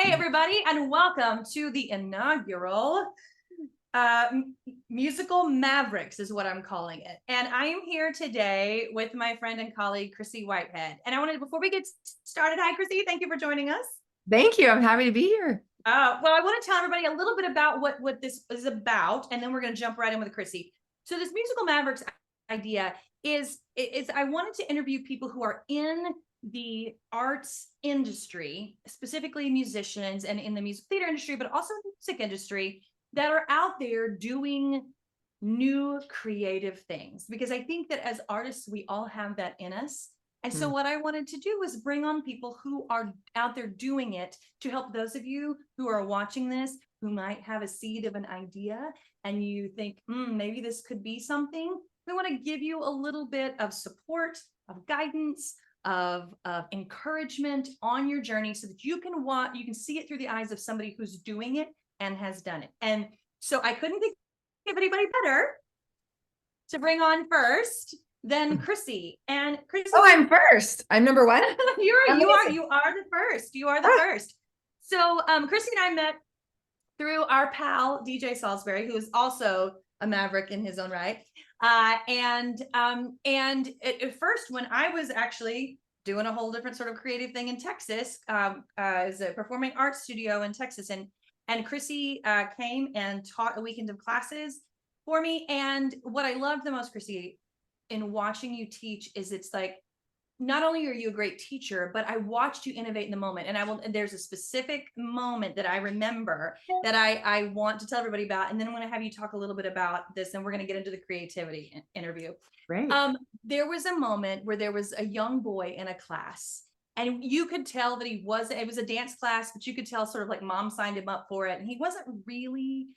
Hey, everybody, and welcome to the inaugural musical Mavericks is what I'm calling it. And I am here today with my friend and colleague, Chryssie Whitehead. And I wanted, before we get started, hi, Chryssie, thank you for joining us. Thank you. I'm happy to be here. Well, I want to tell everybody a little bit about what this is about, and then we're going to jump right in with Chryssie. So this musical Mavericks idea is I wanted to interview people who are in the arts industry, specifically musicians and in the music theater industry, but also in the music industry, that are out there doing new creative things. Because I think that as artists, we all have that in us. And so what I wanted to do was bring on people who are out there doing it to help those of you who are watching this, who might have a seed of an idea and you think, maybe this could be something. We want to give you a little bit of support, of guidance, of encouragement on your journey so that you can see it through the eyes of somebody who's doing it and has done it. And so I couldn't think of anybody better to bring on first than Chryssie. And Chryssie, Oh, I'm first. I'm number one. you are the first. You are the first. So Chryssie and I met through our pal DJ Salisbury, who is also a Maverick in his own right. And at first, when I was actually doing a whole different sort of creative thing in Texas, as a performing arts studio in Texas, and Chryssie came and taught a weekend of classes for me. And what I loved the most, Chryssie, in watching you teach is it's like, not only are you a great teacher, but I watched you innovate in the moment. And there's a specific moment that I remember that I want to tell everybody about. And then I want to have you talk a little bit about this, and we're going to get into the creativity interview. Great. There was a moment where there was a young boy in a class, and you could tell that it was a dance class, but you could tell sort of like mom signed him up for it. And he wasn't really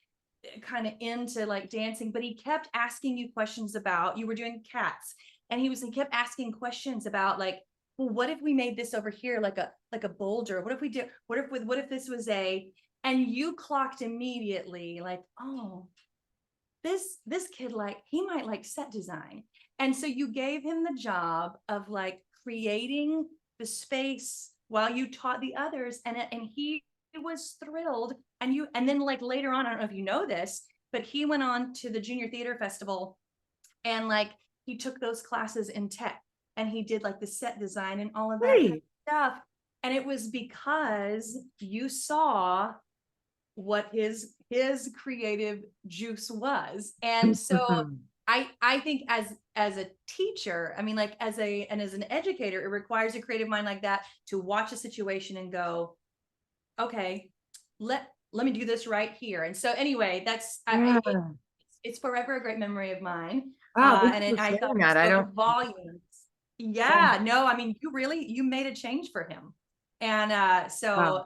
kind of into like dancing, but he kept asking you questions about, you were doing cats. And he kept asking questions about like, well, what if we made this over here like a boulder? What if this was and you clocked immediately like, oh, this kid, like, he might like set design. And so you gave him the job of like creating the space while you taught the others. And he was thrilled. And then like later on, I don't know if you know this, but he went on to the Junior Theater Festival, and like he took those classes in tech, and he did like the set design and all of that kind of stuff. And it was because you saw what his creative juice was. And so I think as a teacher, I mean, like as an educator, it requires a creative mind like that to watch a situation and go, okay, let me do this right here. And so anyway, that's it's forever a great memory of mine. Wow, thank And you for I thought sharing it that. I spoke don't. volumes. Yeah, no, I mean, you made a change for him. And Wow, so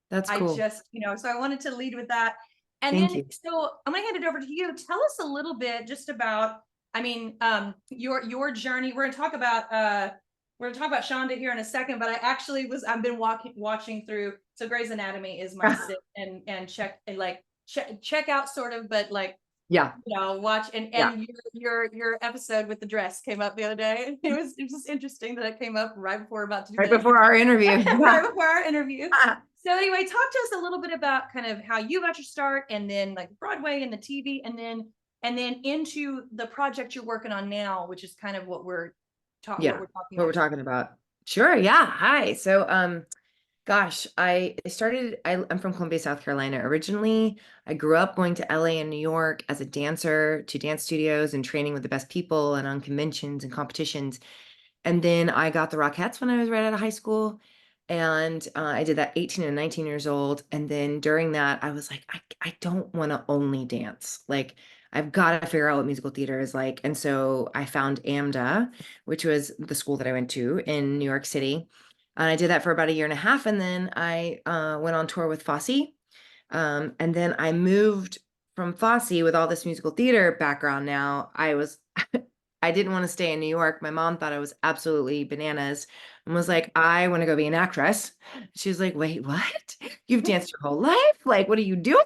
that's I cool. just, so I wanted to lead with that. And Thank then, you. so I'm gonna hand it over to you. Tell us a little bit just about, I mean, your journey. We're gonna talk about Shonda here in a second, but I've been watching through. So Grey's Anatomy is my sit and check out sort of, but like, Yeah, watch yeah. and your episode with the dress came up the other day. It was just interesting that it came up right before we're about to do Right this. before our interview. Right Yeah. before our interview. So anyway, talk to us a little bit about kind of how you got your start, and then like Broadway and the TV, and then into the project you're working on now, which is kind of what we're talking Yeah, what we're about. talking about. Sure. Yeah. Hi. So, gosh, I'm from Columbia, South Carolina originally. I grew up going to LA and New York as a dancer to dance studios and training with the best people and on conventions and competitions. And then I got the Rockettes when I was right out of high school. And I did that 18 and 19 years old. And then during that, I was like, I don't want to only dance. Like, I've got to figure out what musical theater is like. And so I found AMDA, which was the school that I went to in New York City. And I did that for about a year and a half. And then I went on tour with Fosse. And then I moved from Fosse with all this musical theater background. Now I didn't want to stay in New York. My mom thought I was absolutely bananas and was like, I want to go be an actress. She's like, wait, what? You've danced your whole life? Like, what are you doing?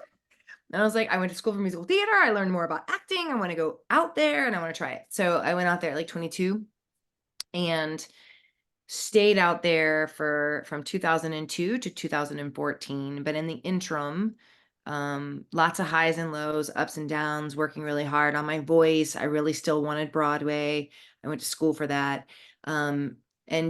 And I was like, I went to school for musical theater. I learned more about acting. I want to go out there and I want to try it. So I went out there at like 22 and stayed out there for from 2002 to 2014. But in the interim, lots of highs and lows, ups and downs, working really hard on my voice. I really still wanted Broadway. I went to school for that. And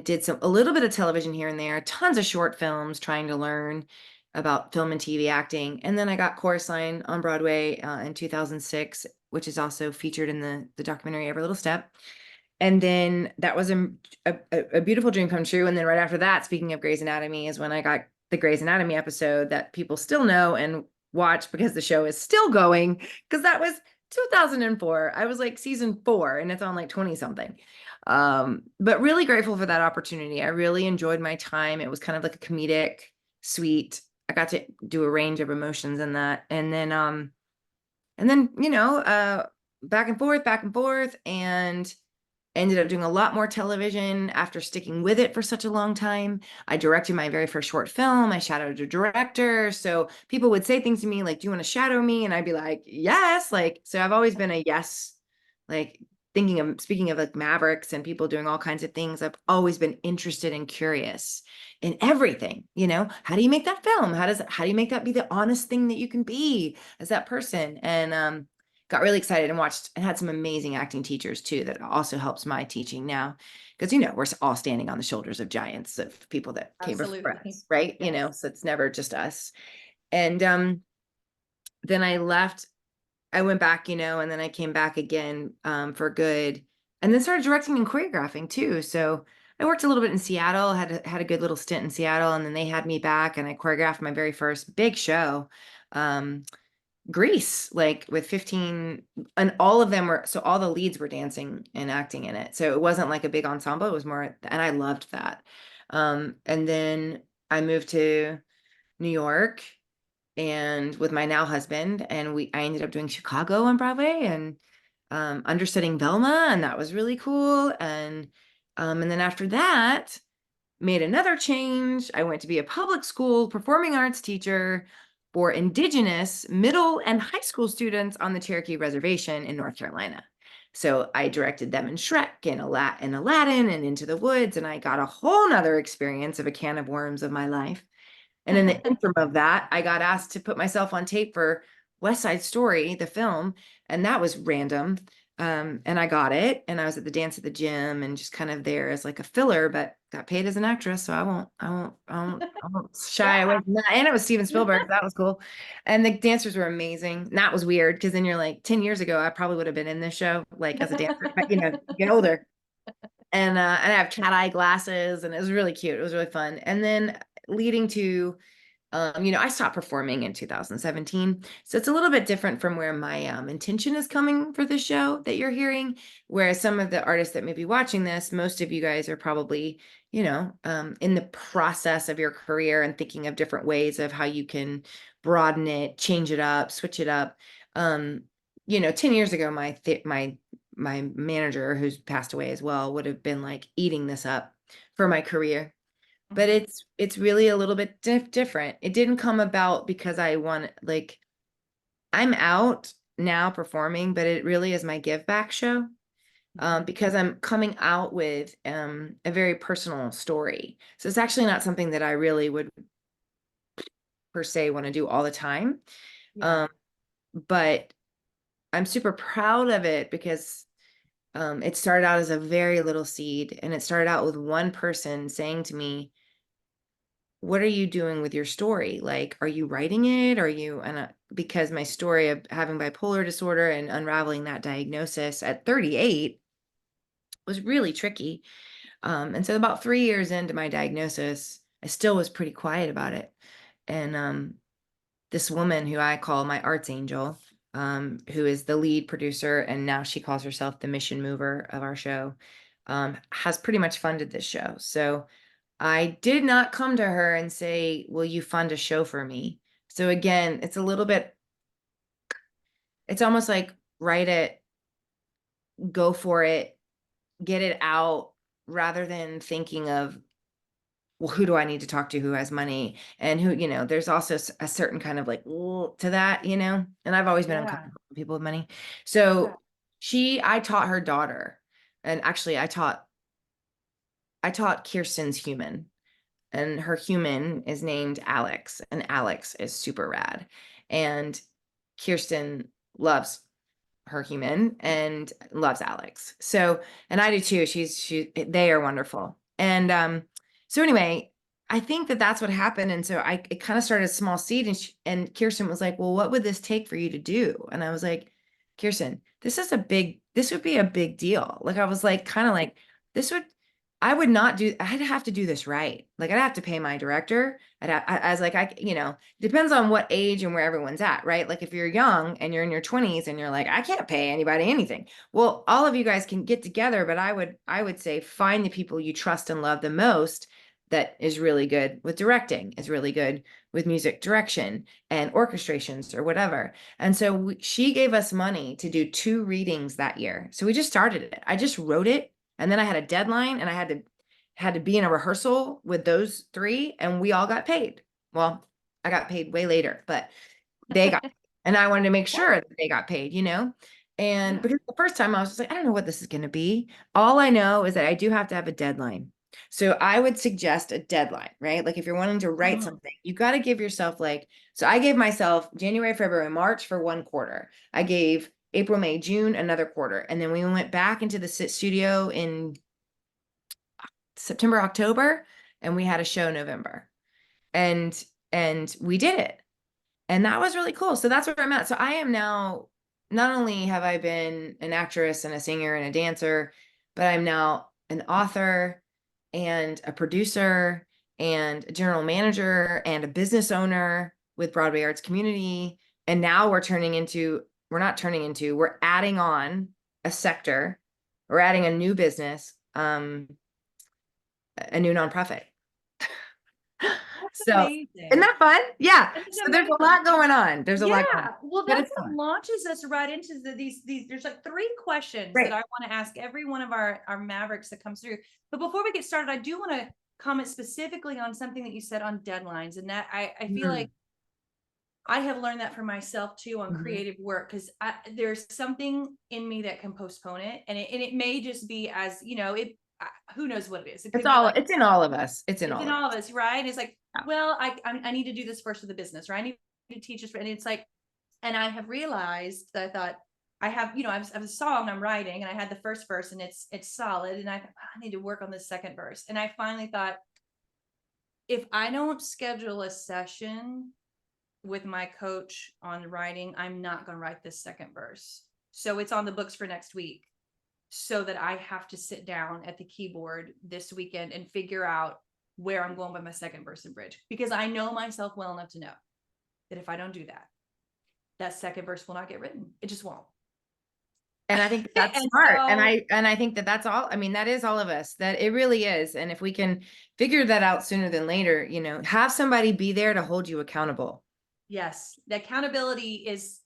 did a little bit of television here and there, tons of short films trying to learn about film and TV acting. And then I got Chorus Line on Broadway in 2006, which is also featured in the documentary Every Little Step. And then that was a beautiful dream come true. And then right after that, speaking of Grey's Anatomy, is when I got the Grey's Anatomy episode that people still know and watch because the show is still going, because that was 2004. I was like season 4 and it's on like 20 something. But really grateful for that opportunity. I really enjoyed my time. It was kind of like a comedic, sweet. I got to do a range of emotions in that. And then, back and forth, and ended up doing a lot more television after sticking with it for such a long time. I directed my very first short film. I shadowed a director. So people would say things to me like, do you want to shadow me? And I'd be like, yes. Like, so I've always been a yes, like speaking of like Mavericks and people doing all kinds of things. I've always been interested and curious in everything. How do you make that film? How do you make that be the honest thing that you can be as that person? And got really excited and watched and had some amazing acting teachers too. That also helps my teaching now, because we're all standing on the shoulders of giants, of people that came before Absolutely. us, right? Yes. So it's never just us. And then I left. I went back, and then I came back again for good, and then started directing and choreographing too. So I worked a little bit in Seattle, had a good little stint in Seattle, and then they had me back, and I choreographed my very first big show. Grease, like with 15, and all of them were, so all the leads were dancing and acting in it. So it wasn't like a big ensemble. It was more, and I loved that. And then I moved to New York and with my now husband, and I ended up doing Chicago on Broadway and understudying Velma, and that was really cool. And then after that, made another change. I went to be a public school performing arts teacher for Indigenous middle and high school students on the Cherokee Reservation in North Carolina. So I directed them in Shrek and Aladdin and Into the Woods, and I got a whole nother experience of a can of worms of my life. And in the interim of that, I got asked to put myself on tape for West Side Story, the film, and that was random. And I got it, and I was at the dance at the gym and just kind of there as like a filler, but got paid as an actress, so I won't shy away Yeah. from that. And it was Steven Spielberg, that was cool. And the dancers were amazing. And that was weird because then you're like, 10 years ago, I probably would have been in this show, like as a dancer, but you get older. And I have cat eye glasses, and it was really cute. It was really fun. And then leading to I stopped performing in 2017. So it's a little bit different from where my intention is coming for the show that you're hearing. Whereas some of the artists that may be watching this, most of you guys are probably, in the process of your career and thinking of different ways of how you can broaden it, change it up, switch it up. 10 years ago, my manager, who's passed away as well, would have been like eating this up for my career. But Mhm. it's really a little bit different. It didn't come about because I want, like, I'm out now performing, but it really is my give back show. Because I'm coming out with a very personal story. So it's actually not something that I really would per se want to do all the time. Yeah. Um, but I'm super proud of it because it started out as a very little seed, and it started out with one person saying to me, what are you doing with your story? Like, are you writing it? Because my story of having bipolar disorder and unraveling that diagnosis at 38 was really tricky. And so about 3 years into my diagnosis, I still was pretty quiet about it. And this woman who I call my arts angel, who is the lead producer, and now she calls herself the mission mover of our show, has pretty much funded this show. So I did not come to her and say, will you fund a show for me? So again, it's almost like write it, go for it, get it out, rather than thinking of, well, who do I need to talk to who has money? And there's also a certain kind of like to that, and I've always been Yeah. uncomfortable with people with money. Yeah. So I taught her daughter, and actually I taught I taught Kirsten's human, and her human is named Alex, and Alex is super rad. And Kirsten loves her human and loves Alex. So, and I do too. They are wonderful. And so anyway, I think that that's what happened. And so it kind of started a small seed, and Kirsten was like, "Well, what would this take for you to do?" And I was like, "Kirsten, this would be a big deal." Like I was like, kind of like, this would, I would not do, I'd have to do this right. Like I'd have to pay my director. I was like, depends on what age and where everyone's at, right? Like if you're young and you're in your 20s and you're like, I can't pay anybody anything. Well, all of you guys can get together, but I would say find the people you trust and love the most that is really good with directing, is really good with music direction and orchestrations or whatever. And so she gave us money to do 2 readings that year. So we just started it. I just wrote it, and then I had a deadline, and I had to be in a rehearsal with those 3, and we all got paid. Well, I got paid way later, but they got, and I wanted to make sure that they got paid, you know? And Yeah. because the first time I was just like, I don't know what this is going to be. All I know is that I do have to have a deadline. So I would suggest a deadline, right? Like if you're wanting to write Mhm. something, you got to give yourself like, so I gave myself January, February, March for 1 quarter. I gave April, May, June, another quarter. And then we went back into the studio in September, October, and we had a show November. And we did it. And that was really cool. So that's where I'm at. So I am now, not only have I been an actress and a singer and a dancer, but I'm now an author and a producer and a general manager and a business owner with Broadway Arts Community. And now we're adding on a sector, we're adding a new business, a new nonprofit. That's So isn't amazing. that fun? Yeah. That is So there's a amazing. lot going on. There's a lot going on, Yeah, well, but that's it's what fun. launches us right into these. There's like 3 questions that Great. I want to ask every one of our Mavericks that comes through. But before we get started, I do want to comment specifically on something that you said on deadlines, and that I feel like Mm, I have learned that for myself too on mhm. creative work, because there's something in me that can postpone it, and it may just be, as you know, who knows what it is. It could be like It's in all of us. It's in it's all in of all of us. us, right? It's like, Yeah. well, I need to do this first with the business, right? I need to teach this, and it's like, and I have realized that I thought I have a song I'm writing, and I had the first verse, and it's solid, and I need to work on the second verse, and I finally thought, if I don't schedule a session with my coach on writing, I'm not going to write this second verse. So it's on the books for next week, so that I have to sit down at the keyboard this weekend and figure out where I'm going with my second verse and bridge, because I know myself well enough to know that if I don't do that, that second verse will not get written. It just won't. And I think that's And smart. so, And I think that that's all. I mean, that is all of us. That it really is. And if we can figure that out sooner than later, have somebody be there to hold you accountable. yes, the accountability is,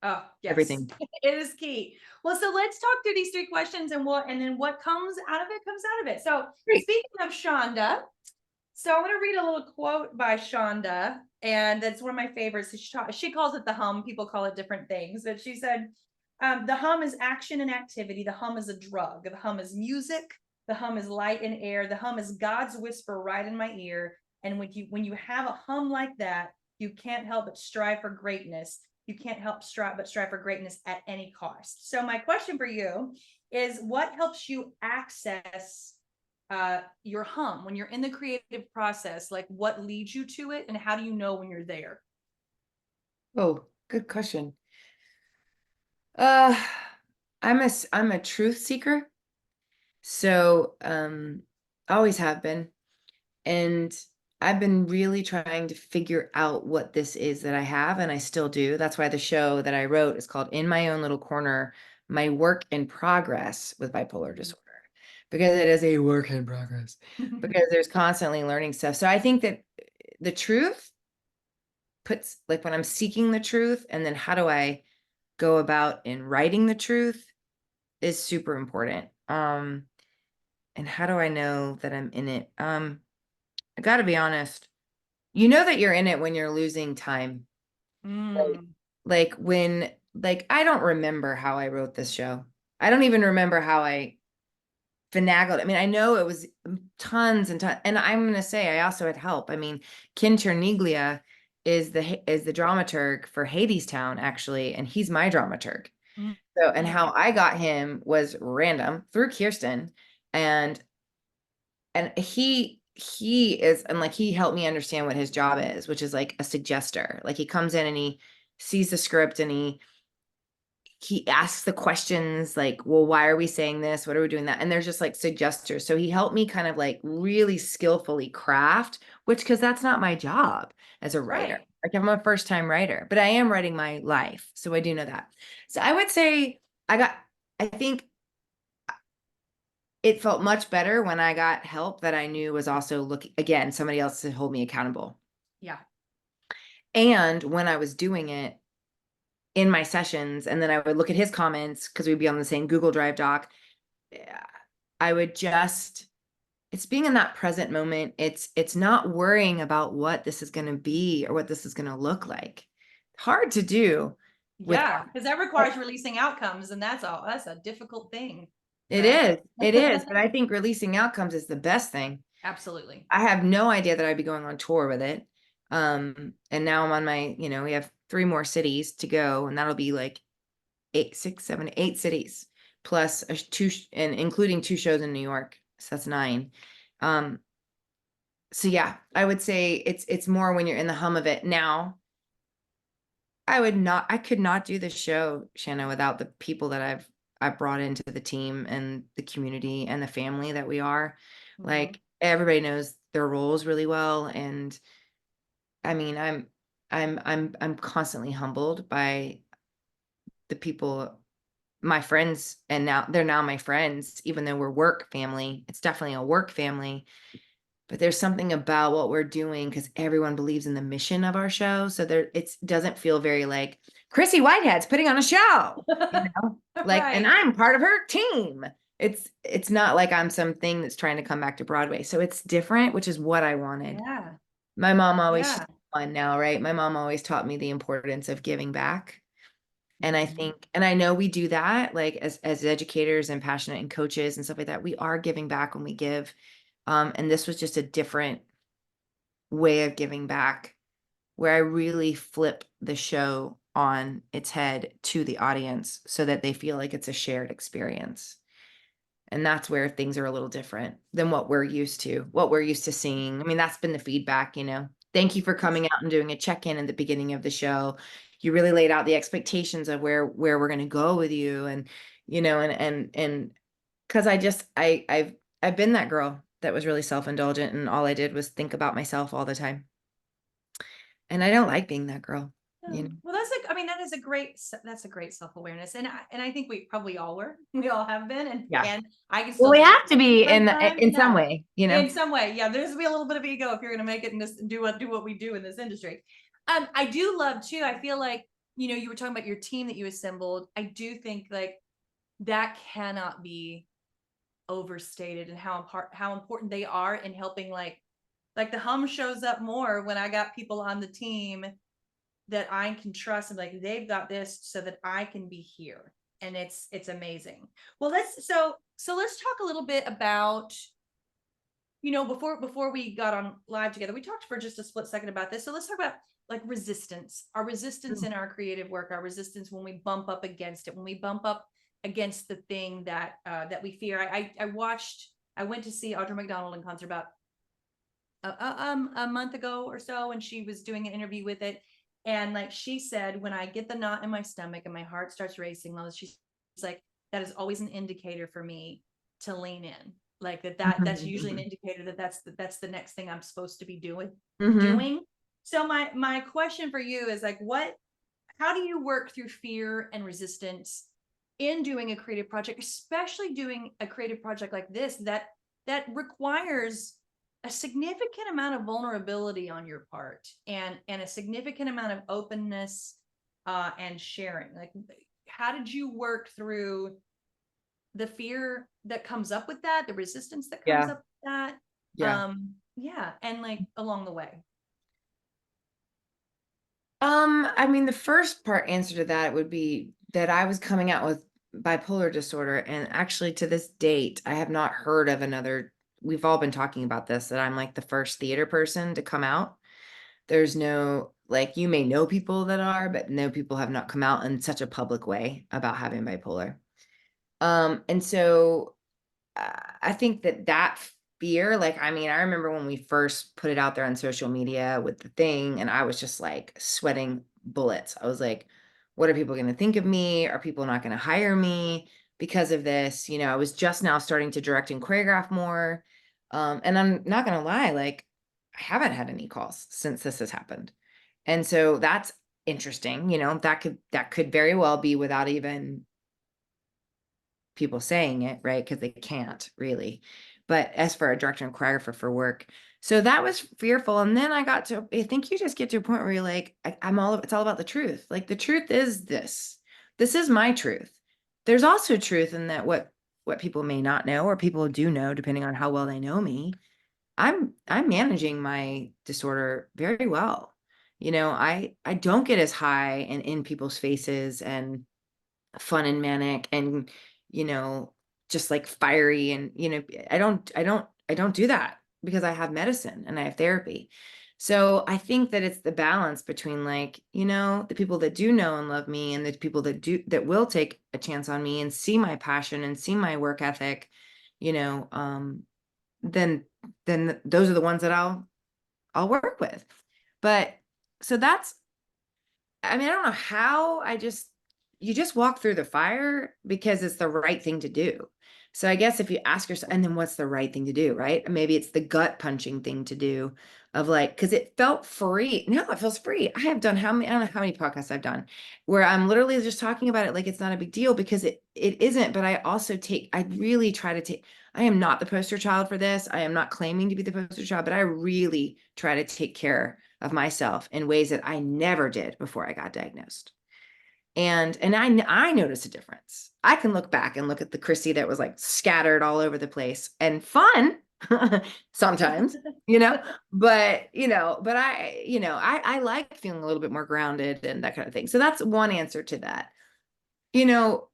oh, yes, Everything. it is key. Well, so let's talk through these 3 questions, and then what comes out of it comes out of it. So, Great. speaking of Shonda, so I'm going to read a little quote by Shonda, and that's one of my favorites. She calls it the hum. People call it different things, but she said, the hum is action and activity. The hum is a drug. The hum is music. The hum is light and air. The hum is God's whisper right in my ear. And when you have a hum like that, you can't help but strive for greatness. You can't help strive for greatness at any cost. So my question for you is, what helps you access your hum when you're in the creative process? Like, what leads you to it, and how do you know when you're there? Oh, good question. Uh, I'm a truth seeker. So, always have been. And I've been really trying to figure out what this is that I have, and I still do. That's why the show that I wrote is called In My Own Little Corner, My Work in Progress with Bipolar Disorder, because it is a work in progress, because there's constantly learning stuff. So I think that the truth puts, like when I'm seeking the truth, and then how do I go about in writing the truth is super important. And how do I know that I'm in it? I got to be honest. You know that you're in it when you're losing time. Like, Mm. like I don't remember how I wrote this show. I don't even remember how finagled. I mean, I know it was tons and tons, and I'm gonna say I also had help. I mean, Ken Cherniglia is the dramaturg for Hadestown, actually, and he's my dramaturg. Mhm. So, and how I got him was random through Kirsten, and he is, and like he helped me understand what his job is, which is like a suggester. Like he comes in and he sees the script and he asks the questions like, well, why are we saying this? What are we doing that? And there's just like suggestors. So he helped me kind of like really skillfully craft, which, because that's not my job as a writer. Right. Like I'm a first time writer, but I am writing my life. So I do know that. So I would say I think it felt much better when I got help that I knew was also looking, again, somebody else to hold me accountable. Yeah. And when I was doing it in my sessions, and then I would look at his comments because we'd be on the same Google Drive doc. Yeah, I would just, it's being in that present moment. It's not worrying about what this is going to be or what this is going to look like. Hard to do with Yeah, because that requires releasing outcomes, and that's a difficult thing, it right? is. It is, but I think releasing outcomes is the best thing. Absolutely. I have no idea that I'd be going on tour with it. And now I'm on my, we have 3 more cities to go, and that'll be like 8, 6, 7, 8 cities plus and including 2 shows in New York. So that's 9. Um, so yeah, I would say it's more when you're in the hum of it. Now, I could not do this show, Shannah, without the people that I've brought into the team and the community and the family that we are. Mhm. Like everybody knows their roles really well. And I mean, I'm constantly humbled by the people, my friends, and now they're now my friends, even though we're work family. It's definitely a work family, but there's something about what we're doing because everyone believes in the mission of our show. So there, it doesn't feel very like Chryssie Whitehead's putting on a show, like, and Right. I'm part of her team. It's not like I'm something that's trying to come back to Broadway. So it's different, which is what I wanted. Yeah. My mom always, she's Yeah. on now, right? My mom always taught me the importance of giving back. And I Mhm. think, and I know we do that, like as educators and passionate and coaches and stuff like that, we are giving back when we give. And this was just a different way of giving back, where I really flip the show on its head to the audience so that they feel like it's a shared experience. And that's where things are a little different than what we're used to seeing. I mean, that's been the feedback. Thank you for coming out and doing a check-in at the beginning of the show. You really laid out the expectations of where we're going to go with you. And because I've been that girl that was really self-indulgent and all I did was think about myself all the time. And I don't like being that girl, Yeah. you know. Well, I mean, that's a great self-awareness. And I think we probably all were, we all have been, Yeah. and I can Well, still we do it have to be sometimes. in some Yeah. way. In some way. Yeah. There's be a little bit of ego if you're going to make it and do what we do in this industry. I do love too. I feel like, you were talking about your team that you assembled. I do think like that cannot be overstated, and how important they are in helping, like the hum shows up more when I got people on the team that I can trust, and like they've got this so that I can be here. And it's amazing. Well, let's talk a little bit about, before we got on live together, we talked for just a split second about this. So let's talk about like resistance, our resistance in our creative work, our resistance when we bump up against it, when we bump up against the thing that we fear. I went to see Audra McDonald in concert about a month ago or so, and she was doing an interview with it. And like she said, when I get the knot in my stomach and my heart starts racing, she's like, that is always an indicator for me to lean in. Like that's usually an indicator that that's the next thing I'm supposed to be Mhm. doing. So my question for you is like, how do you work through fear and resistance in doing a creative project, especially doing a creative project like this that requires a significant amount of vulnerability on your part, and a significant amount of openness and sharing? Like, how did you work through the fear that comes up with that, the resistance that comes Yeah. up with that? Yeah. Yeah, and like along the way. I mean, the first part answer to that would be that I was coming out with bipolar disorder. And actually, to this date, I have not heard of another. We've all been talking about this, that I'm like the first theater person to come out. There's no, like, you may know people that are, but no, people have not come out in such a public way about having bipolar. And so I think that fear, like, I mean, I remember when we first put it out there on social media with the thing, and I was just like sweating bullets. I was like, what are people going to think of me? Are people not going to hire me because of this? You know, I was just now starting to direct and choreograph more. And I'm not going to lie, like, I haven't had any calls since this has happened. And so that's interesting. You know, that could very well be without even people saying it, right? Because they can't really. But as for a director and choreographer for work, so that was fearful. And then I think you just get to a point where you're like, it's all about the truth. Like, the truth is this. This is my truth. There's also truth in that what people may not know, or people do know, depending on how well they know me. I'm managing my disorder very well. You know, I don't get as high and in people's faces and fun and manic and, you know, just like fiery. And, you know, I don't do that because I have medicine and I have therapy. So I think that it's the balance between, like, you know, the people that do know and love me, and the people that will take a chance on me and see my passion and see my work ethic, you know, then those are the ones that I'll work with. But so that's, I mean, I don't know how. You just walk through the fire because it's the right thing to do. So I guess if you ask yourself, and then what's the right thing to do, right? Maybe it's the gut punching thing to do, of like, because it felt free. No, it feels free. I have done I don't know how many podcasts I've done where I'm literally just talking about it like it's not a big deal, because it isn't. But I really try to take, I am not the poster child for this. I am not claiming to be the poster child, but I really try to take care of myself in ways that I never did before I got diagnosed. And I notice a difference. I can look back and look at the Chryssie that was like scattered all over the place and fun sometimes, you know, but I like feeling a little bit more grounded and that kind of thing. So that's one answer to that. You know,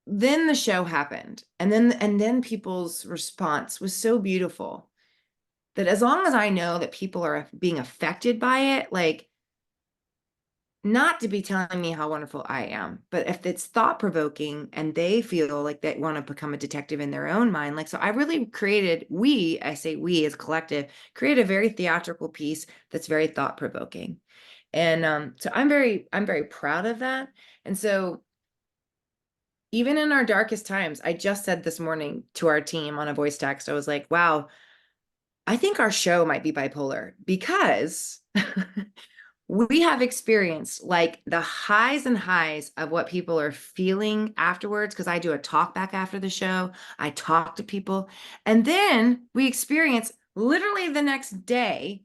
then the show happened, and then people's response was so beautiful, that as long as I know that people are being affected by it, like, not to be telling me how wonderful I am, but if it's thought provoking and they feel like they want to become a detective in their own mind, like, so I really I say we as a collective, create a very theatrical piece that's very thought provoking. And so I'm very proud of that. And so even in our darkest times, I just said this morning to our team on a voice text, I was like, wow, I think our show might be bipolar, because we have experienced like the highs and highs of what people are feeling afterwards. Because I do a talk back after the show, I talk to people, and then we experience literally the next day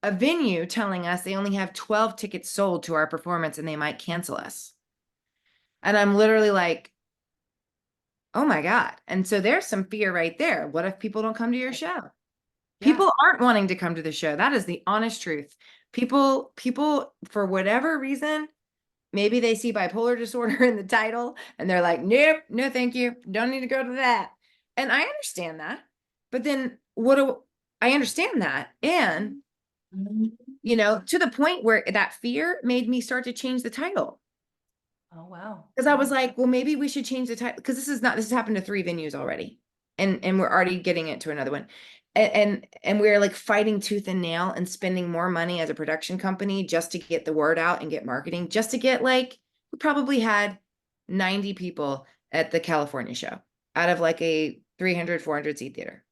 a venue telling us they only have 12 tickets sold to our performance and they might cancel us. And I'm literally like, oh my God. And so there's some fear right there. What if people don't come to your show? Yeah. People aren't wanting to come to the show. That is the honest truth. People, for whatever reason, maybe they see bipolar disorder in the title and they're like, nope, no, thank you. Don't need to go to that. And I understand that. But then I understand that. And, you know, to the point where that fear made me start to change the title. Oh, wow. Because I was like, well, maybe we should change the title, because this has happened to 3 venues already. And we're already getting it to another one. And we're like fighting tooth and nail and spending more money as a production company just to get the word out and get marketing, just to get, like, we probably had 90 people at the California show out of like a 300, 400 seat theater.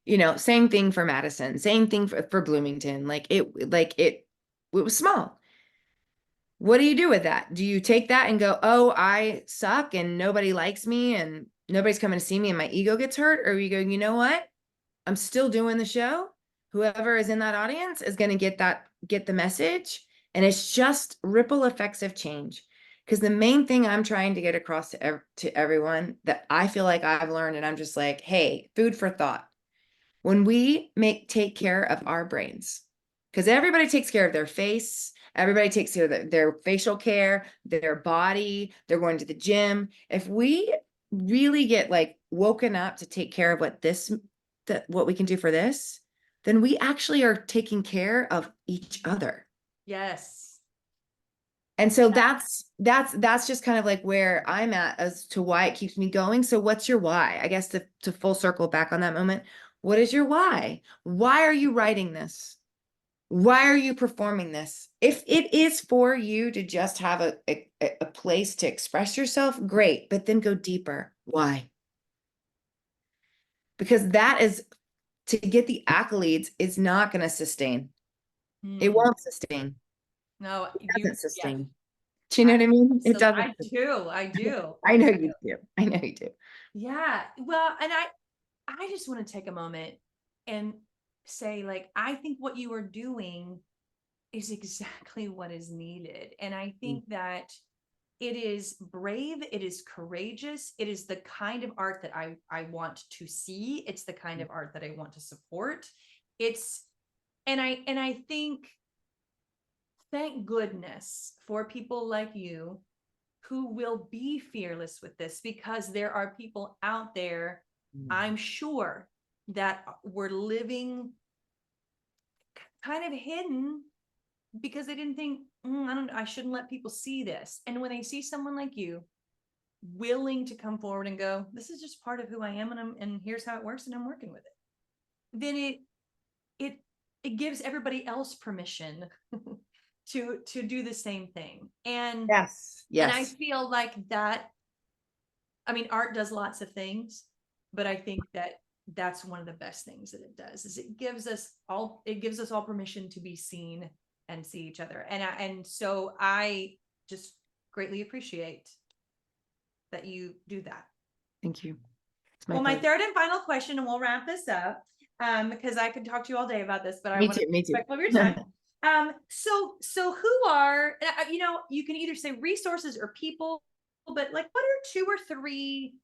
You know, same thing for Madison, same thing for Bloomington. It was small. What do you do with that? Do you take that and go, oh, I suck and nobody likes me and nobody's coming to see me and my ego gets hurt? Or you go, you know what? I'm still doing the show. Whoever is in that audience is going to get the message. And it's just ripple effects of change. Because the main thing I'm trying to get across to everyone that I feel like I've learned, and I'm just like, hey, food for thought. When we take care of our brains, because everybody takes care of their face. Everybody takes care of their facial care, their body. They're going to the gym. If we really get like woken up to take care of what we can do for this, then we actually are taking care of each other. Yes. And so that's just kind of like where I'm at as to why it keeps me going. So what's your why? I guess to full circle back on that moment, what is your why? Why are you writing this? Why are you performing this? If it is for you to just have a place to express yourself, great, but then go deeper. Why? Because that is to get the accolades is not going to sustain. It Hmm. won't sustain. No, It you, doesn't yeah, sustain. Do you know what I mean? It so doesn't. I do, I do, I I know do. you do. I know you do. Yeah. Well, and I just want to take a moment and say, like, I think what you are doing is exactly what is needed. And I think that it is brave, it is courageous, it is the kind of art that I want to see. It's the kind of art that I want to support. It's and I think, thank goodness for people like you who will be fearless with this, because there are people out there, I'm sure, that were living kind of hidden because they didn't think, I shouldn't let people see this. And when they see someone like you willing to come forward and go, this is just part of who I am, and here's how it works, and I'm working with it, then it it gives everybody else permission to do the same thing. Yes. And I Yes. feel like that, I mean, art does lots of things, but I think that that's one of the best things that it does, is it gives us all permission to be seen and see each other. And so I just greatly appreciate that you do that. Thank you. It's my Well, my pleasure. third and final question, and we'll wrap this up, because I could talk to you all day about this, but I Me want to too. be Me too. respectful of your time. So who are, you can either say resources or people, but like, what are two or three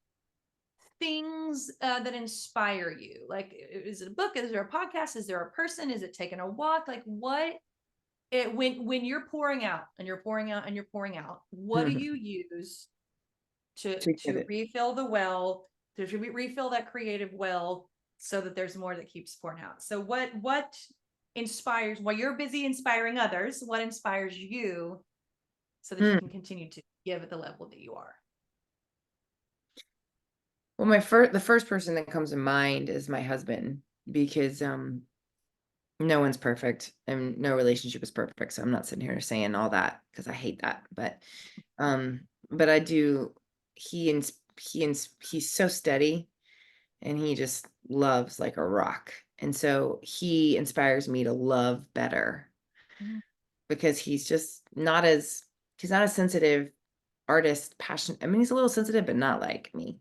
things that inspire you? Like, is it a book? Is there a podcast? Is there a person? Is it taking a walk? Like, what when you're pouring out and you're pouring out and you're pouring out, what do you use to To get it. refill the well, to refill that creative well, so that there's more that keeps pouring out? So what inspires, while you're busy inspiring others, what inspires you so that you Hmm. can continue to give at the level that you are? Well, the first person that comes to mind is my husband because no one's perfect and no relationship is perfect. So I'm not sitting here saying all that because I hate that. But I do he's so steady and he just loves like a rock. And so he inspires me to love better Mm. because he's not a sensitive artist, passionate. I mean, he's a little sensitive, but not like me.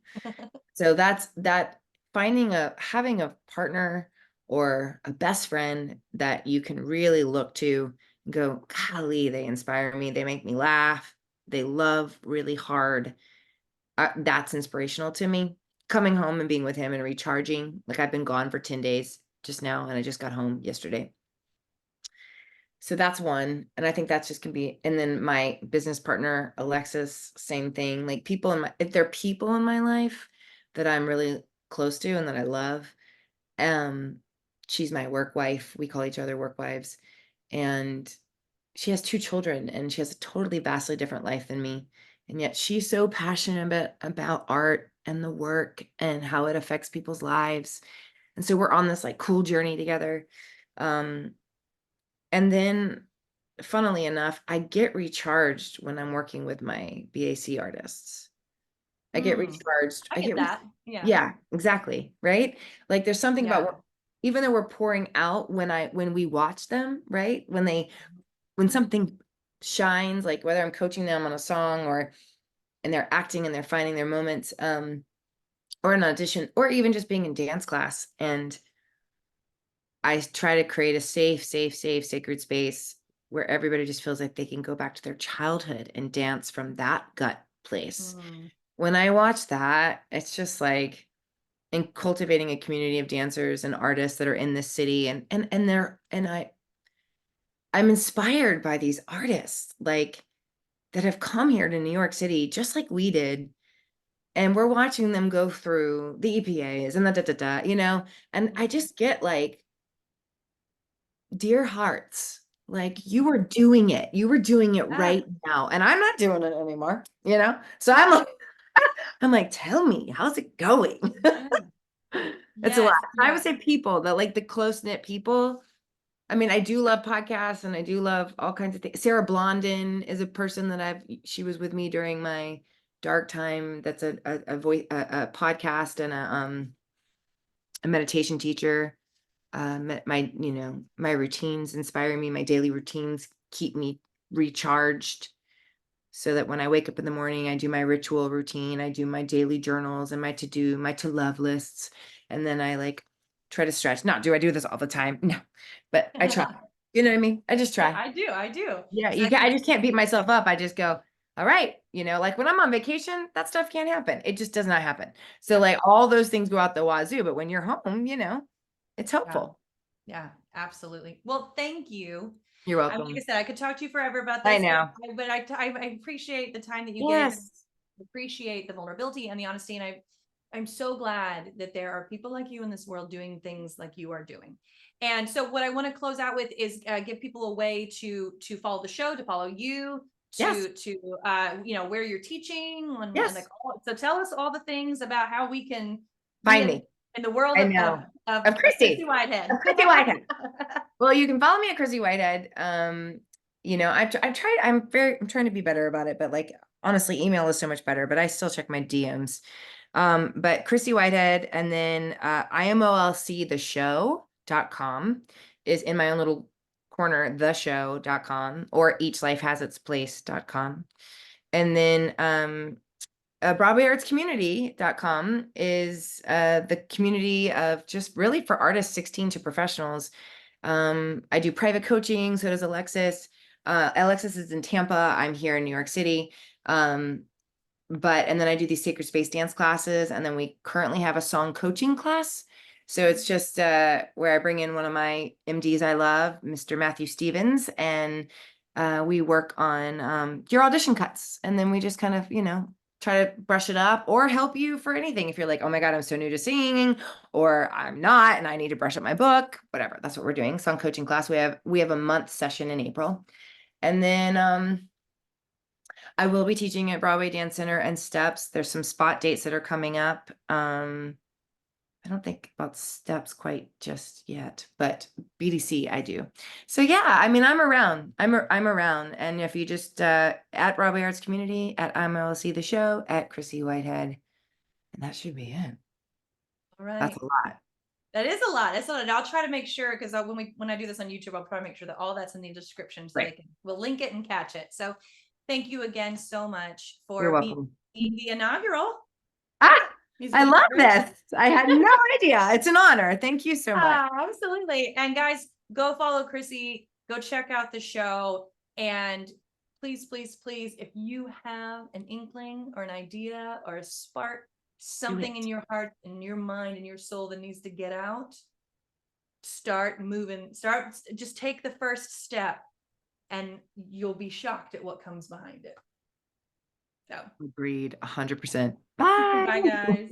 So that's that having a partner or a best friend that you can really look to and go, golly, they inspire me. They make me laugh. They love really hard. That's inspirational to me. Coming home and being with him and recharging. Like I've been gone for 10 days just now, and I just got home yesterday. So that's one. And I think that's just can be, and then my business partner, Alexis, same thing. Like if there are people in my life that I'm really close to and that I love, um, she's my work wife. We call each other work wives. And she has two children and she has a totally vastly different life than me. And yet she's so passionate about art and the work and how it affects people's lives. And so we're on this like cool journey together. Um, and then funnily enough, I get recharged when I'm working with my BAC artists. I get Mm, recharged. I get that. Yeah. Yeah, exactly. Right. Like there's something about Yeah. even though we're pouring out when we watch them, right? When something shines, like whether I'm coaching them on a song or and they're acting and they're finding their moments, or an audition, or even just being in dance class. And I try to create a safe, sacred space where everybody just feels like they can go back to their childhood and dance from that gut place. Mm. When I watch that, it's just like in cultivating a community of dancers and artists that are in this city and I'm inspired by these artists like that have come here to New York City just like we did. And we're watching them go through the EPAs and the da da da, you know, and I just get like, dear hearts, like you were doing it. You were doing it Yeah, right now. And I'm not doing it anymore, you know? So I'm like, I'm like, tell me, how's it going? yeah. It's a lot. Yes, I would yeah. say people that like the close-knit people. I mean, I do love podcasts and I do love all kinds of things. Sarah Blondin is a person that she was with me during my dark time. That's a voice, a podcast and a meditation teacher. My routines inspire me. My daily routines keep me recharged so that when I wake up in the morning, I do my ritual routine, I do my daily journals and my to love lists. And then I like try to stretch. Not do I do this all the time? No, but I try. You know what I mean? I just Yeah, try. I do. Yeah, So that's I just can't beat myself up. I just go, all right, like when I'm on vacation, that stuff can't happen. It just does not happen. So yeah, like all those things go out the wazoo, but when you're home, it's yeah, helpful. yeah, absolutely. Well, thank you. You're Like I welcome. said, I could talk to you forever about I this, but know. I appreciate the time that you gave, and Yes. appreciate the vulnerability and the honesty. And I'm so glad that there are people like you in this world doing things like you are doing. And so, what I want to close out with is give people a way to follow the show, to follow you, Yes. to where you're teaching, and like Yes. so. Tell us all the things about how we can be Find me. in the world I know. Of of Chryssie Chryssie. Whitehead. Of Chryssie Whitehead. Well, you can follow me at Chryssie Whitehead. I've tried, I'm trying to be better about it, but like honestly, email is so much better, but I still check my DMs. But Chryssie Whitehead and then imolctheshow.com is in my own little corner, theshow.com or eachlifehasitsplace.com. And then BroadwayArtsCommunity.com is the community of just really for artists 16 to professionals. I do private coaching, so does Alexis. Alexis is in Tampa. I'm here in New York City. And then I do these sacred space dance classes, and then we currently have a song coaching class. So it's just where I bring in one of my MDs I love, Mr. Matthew Stevens, and we work on your audition cuts, and then we just kind of, try to brush it up or help you for anything. If you're like, oh my God, I'm so new to singing, or I'm not, and I need to brush up my book, whatever. That's what we're doing. Song coaching class. We have a month session in April, and then I will be teaching at Broadway Dance Center and Steps. There's some spot dates that are coming up. I don't think about Steps quite just yet, but BDC I do. So yeah, I mean, I'm around. I'm around. And if you just at Broadway Arts Community, at IMLC the show, at Chryssie Whitehead, and that should be it. All That's right. a lot. That is a lot. That's a lot. And I'll try to make sure because when I do this on YouTube, I'll probably make sure that all that's in the description so Right. we'll link it and catch it. So thank you again so much You're for being welcome. the inaugural Ah, I musical love teacher. this. I had no idea. It's an honor. Thank you so much. Absolutely. And guys, go follow Chryssie, go check out the show. And please, please, please, if you have an inkling or an idea or a spark, Do something in it. your heart, in your mind, in your soul that needs to get out, start moving, just take the first step and you'll be shocked at what comes behind it. So Agreed. 100%. Bye. bye guys.